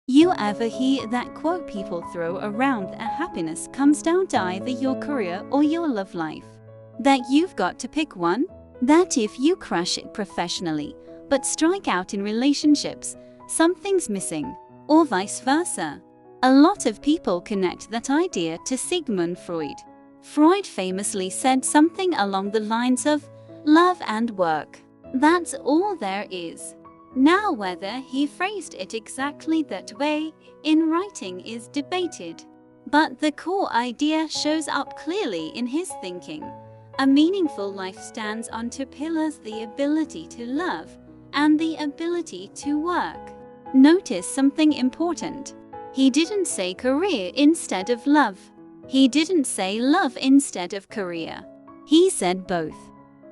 You ever hear that quote people throw around that happiness comes down to either your career or your love life? That you've got to pick one? That if you crush it professionally, but strike out in relationships, something's missing, or vice versa. A lot of people connect that idea to Sigmund Freud. Freud famously said something along the lines of, "Love and work. That's all there is." Now, whether he phrased it exactly that way in writing is debated, but the core idea shows up clearly in his thinking. A meaningful life stands on two pillars: the ability to love and the ability to work. Notice something important. He didn't say career instead of love. He didn't say love instead of career. He said both.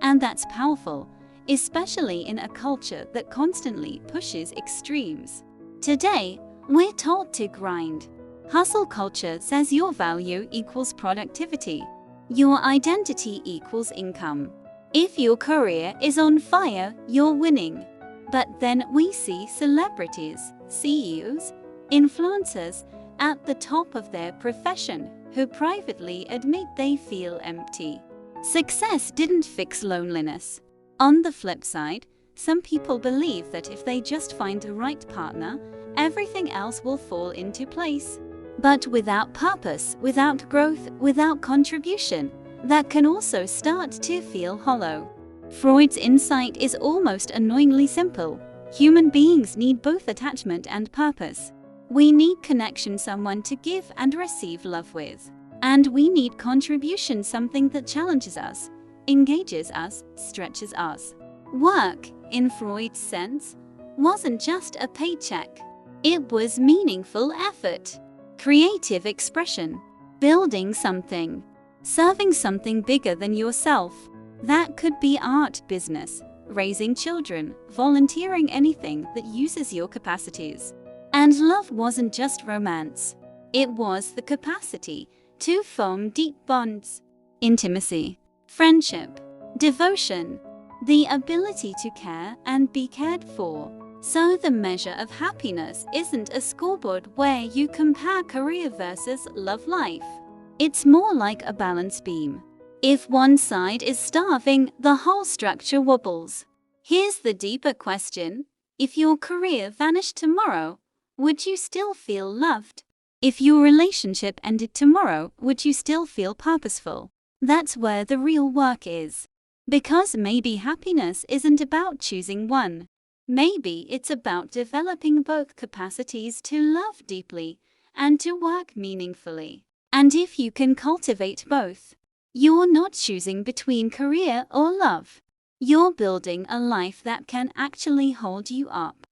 And that's powerful, especially in a culture that constantly pushes extremes. Today, we're taught to grind. Hustle culture says your value equals productivity. Your identity equals income. If your career is on fire, you're winning. But then we see celebrities, CEOs, influencers at the top of their profession who privately admit they feel empty. Success didn't fix loneliness. On the flip side, some people believe that if they just find the right partner, everything else will fall into place. But without purpose, without growth, without contribution, that can also start to feel hollow. Freud's insight is almost annoyingly simple. Human beings need both attachment and purpose. We need connection, someone to give and receive love with. And we need contribution, something that challenges us, engages us, stretches us. Work, in Freud's sense, wasn't just a paycheck. It was meaningful effort, creative expression, building something, serving something bigger than yourself. That could be art, business, raising children, volunteering, anything that uses your capacities. And love wasn't just romance. It was the capacity to form deep bonds, intimacy, friendship, devotion, the ability to care and be cared for. So the measure of happiness isn't a scoreboard where you compare career versus love life. It's more like a balance beam. If one side is starving, the whole structure wobbles. Here's the deeper question: if your career vanished tomorrow, would you still feel loved? If your relationship ended tomorrow, would you still feel purposeful? That's where the real work is. Because maybe happiness isn't about choosing one. Maybe it's about developing both capacities to love deeply and to work meaningfully. And if you can cultivate both, you're not choosing between career or love. You're building a life that can actually hold you up.